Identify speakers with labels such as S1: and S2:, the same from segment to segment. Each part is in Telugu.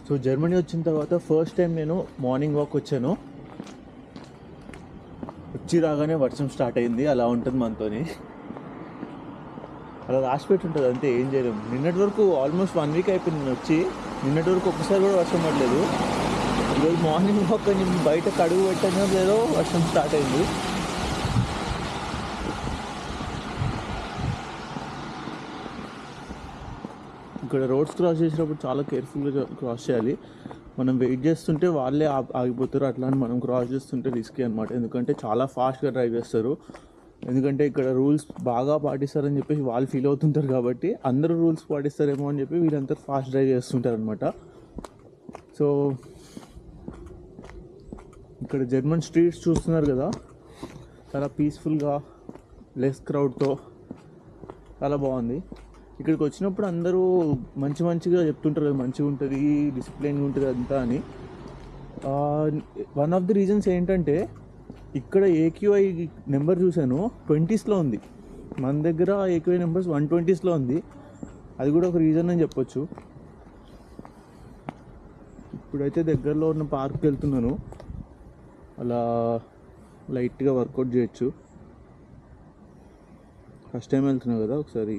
S1: సో జర్మనీ వచ్చిన తర్వాత ఫస్ట్ టైం నేను మార్నింగ్ వాక్ వచ్చాను. వచ్చి రాగానే వర్షం స్టార్ట్ అయింది. అలా ఉంటుంది మనతోని, అలా రాసి పెట్టి ఉంటుంది అంతే, ఏం చేయలేము. నిన్నటి వరకు ఆల్మోస్ట్ 1 వీక్ అయిపోయింది నేను వచ్చి. నిన్నటి వరకు ఒక్కసారి కూడా వర్షం పడలేదు. ఈరోజు మార్నింగ్ వాక్ నేను బయట కడుగు పెట్టానో లేదో వర్షం స్టార్ట్ అయింది. ఇక్కడ రోడ్స్ క్రాస్ చేసినప్పుడు చాలా కేర్ఫుల్గా క్రాస్ చేయాలి. మనం వెయిట్ చేస్తుంటే వాళ్ళే ఆగిపోతారు. అట్లా అని మనం క్రాస్ చేస్తుంటే రిస్కీ అనమాట. ఎందుకంటే చాలా ఫాస్ట్గా డ్రైవ్ చేస్తారు. ఎందుకంటే ఇక్కడ రూల్స్ బాగా పాటిస్తారని చెప్పేసి వాళ్ళు ఫీల్ అవుతుంటారు. కాబట్టి అందరూ రూల్స్ పాటిస్తారేమో అని చెప్పి వీళ్ళంతా ఫాస్ట్ డ్రైవ్ చేస్తుంటారు అనమాట. సో ఇక్కడ జర్మన్ స్ట్రీట్స్ చూస్తున్నారు కదా, చాలా పీస్ఫుల్గా, లెస్ క్రౌడ్తో చాలా బాగుంది. ఇక్కడికి వచ్చినప్పుడు అందరూ మంచిగా చెప్తుంటారు కదా, మంచిగా ఉంటుంది, డిసిప్లిన్గా ఉంటుంది అంతా అని. వన్ ఆఫ్ ది రీజన్స్ ఏంటంటే ఇక్కడ ఏక్యూఐ నెంబర్ చూశాను 20sలో ఉంది. మన దగ్గర ఏక్యూఐ నెంబర్స్ 120sలో ఉంది. అది కూడా ఒక రీజన్ అని చెప్పొచ్చు. ఇప్పుడైతే దగ్గరలో ఉన్న పార్క్కి వెళ్తున్నాను. అలా లైట్గా వర్కౌట్ చేయొచ్చు. ఫస్ట్ టైం వెళ్తున్నాను కదా, ఒకసారి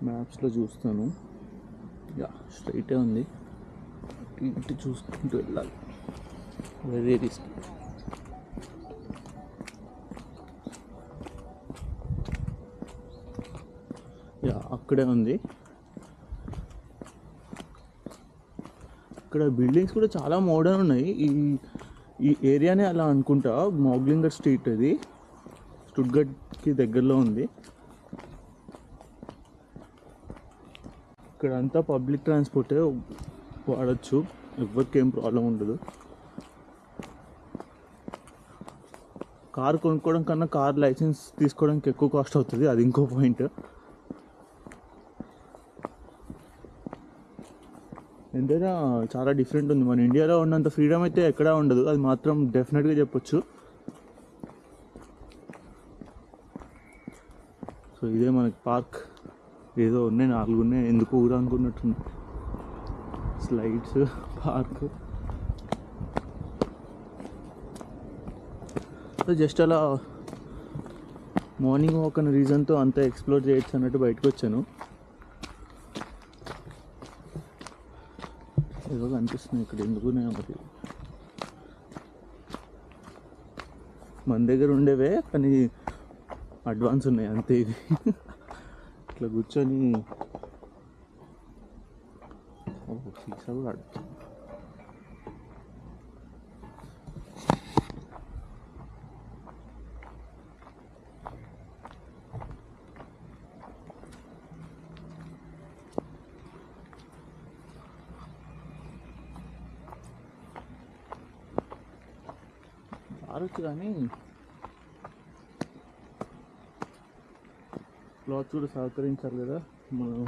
S1: మ్యాప్స్లో చూస్తాను. స్ట్రైటే ఉంది, ఇటు చూసుకుంటూ వెళ్ళాలి. Very risk. అక్కడే ఉంది. ఇక్కడ బిల్డింగ్స్ కూడా చాలా మోడర్న్ ఉన్నాయి. ఈ ఏరియానే అలా అనుకుంటా. మోగ్లింగర్ స్ట్రీట్, అది స్టుట్గర్ట్కి దగ్గరలో ఉంది. ఇక్కడ అంతా పబ్లిక్ ట్రాన్స్పోర్టే వాడచ్చు, ఎవరికి ఏం ప్రాబ్లం ఉండదు. కార్ కొనుక్కోవడం కన్నా కార్ లైసెన్స్ తీసుకోవడానికి ఎక్కువ కాస్ట్ అవుతుంది, అది ఇంకో పాయింట్. ఎంతైనా చాలా డిఫరెంట్ ఉంది. మన ఇండియాలో ఉన్నంత ఫ్రీడమ్ అయితే ఎక్కడా ఉండదు, అది మాత్రం డెఫినెట్గా చెప్పొచ్చు. సో ఇదే మనకి పార్క్. ఏదో ఉన్నాయి, 4 ఉన్నాయి, ఎందుకు ఊరు అనుకున్నట్టున్నా. Slides, park. సో జస్ట్ అలా మార్నింగ్ వాక్ అనే రీజన్తో అంతా ఎక్స్ప్లోర్ చేయొచ్చు అన్నట్టు బయటకు వచ్చాను. ఏదో కనిపిస్తుంది ఇక్కడ, ఎందుకునే మరి. మన దగ్గర ఉండేవే కానీ అడ్వాన్స్ ఉన్నాయి అంతే. ఇది ఇట్లా కూర్చొని సీసా కూడా అడుగుతుంది. ఆరొచ్చు కానీ క్లాత్ కూడా సహకరించాలి కదా మనం.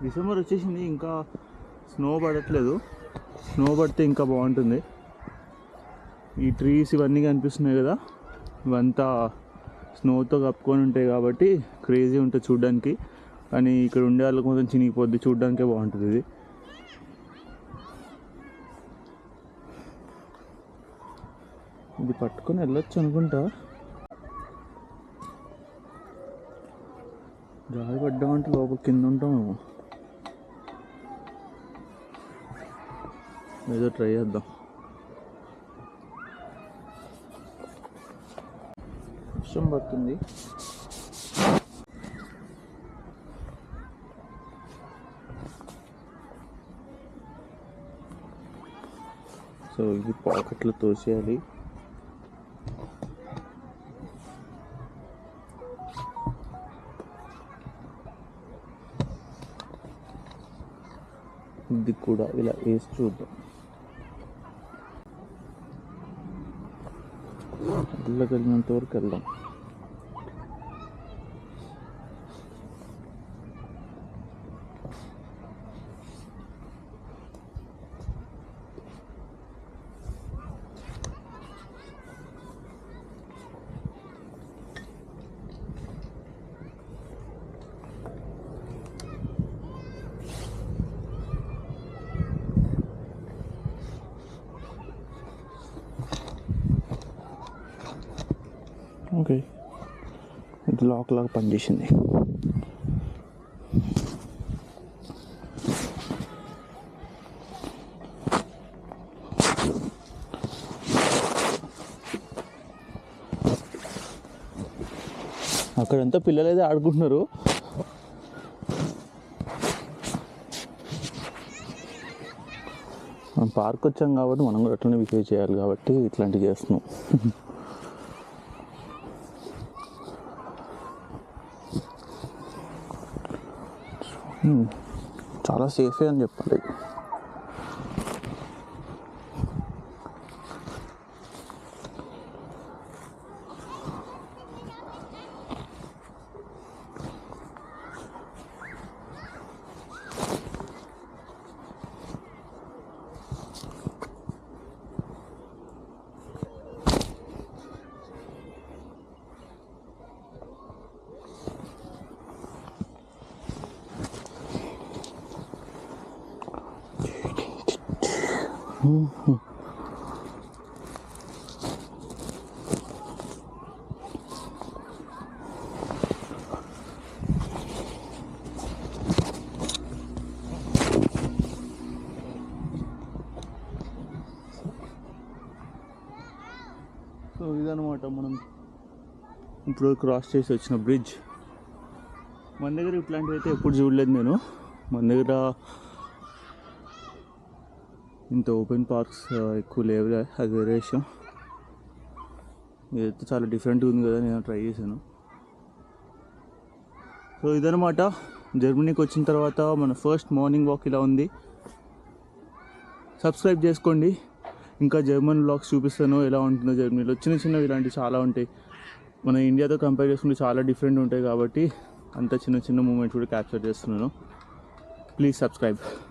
S1: డిసెంబర్ వచ్చేసింది, ఇంకా స్నో పడట్లేదు. స్నో పడితే ఇంకా బాగుంటుంది. ఈ ట్రీస్ ఇవన్నీ కనిపిస్తున్నాయి కదా, ఇవంతా స్నోతో కప్పుకొని ఉంటాయి కాబట్టి క్రేజీ ఉంటుంది చూడడానికి. కానీ ఇక్కడ ఉండే వాళ్ళకి కొంచెం చినిగిపోద్ది, చూడడానికే బాగుంటుంది ఇది. ఇది పట్టుకొని వెళ్ళొచ్చు అనుకుంటా. గాలి పడ్డామంటే లోపల కింద ఉంటాము. ఏదో ట్రై చేద్దాం. వర్షం పడుతుంది. సో ఇది పాకెట్లో తోసేయాలి. ఇది కూడా ఇలా వేసి చూద్దాం. ఇళ్ళకి వెళ్ళినంత వరకు వెళ్దాం. ఓకే, ఇది లాక్ లాగా పనిచేసింది. అక్కడంతా పిల్లలు అయితే ఆడుకుంటున్నారు. మనం పార్క్ వచ్చాం కాబట్టి మనం కూడా అట్లనే బిహేవ్ చేయాలి కాబట్టి ఇట్లాంటివి చేస్తున్నాం. చాలా సేఫే అని చెప్పాలి. సో ఇదనమాట మనం ఇప్పుడు క్రాస్ చేసి వచ్చిన బ్రిడ్జ్. మన దగ్గర ఇట్లాంటివి అయితే ఎప్పుడు చూడలేదు నేను. మన దగ్గర ఇంత ఓపెన్ పార్క్స్ ఎక్కువ లేవు, అది వేరే విషయం. ఇదైతే చాలా డిఫరెంట్గా ఉంది కదా, నేను ట్రై చేశాను. సో ఇదనమాట జర్మనీకి వచ్చిన తర్వాత మన ఫస్ట్ మార్నింగ్ వాక్ ఇలా ఉంది. సబ్స్క్రైబ్ చేసుకోండి, ఇంకా జర్మన్ వ్లాగ్స్ చూపిస్తాను ఎలా ఉంటుందో జర్మనీలో. చిన్న చిన్నవి ఇలాంటివి చాలా ఉంటాయి, మన ఇండియాతో కంపేర్ చేసుకుంటే చాలా డిఫరెంట్ ఉంటాయి కాబట్టి అంత చిన్న చిన్న మూమెంట్స్ కూడా క్యాప్చర్ చేస్తున్నాను. Please subscribe.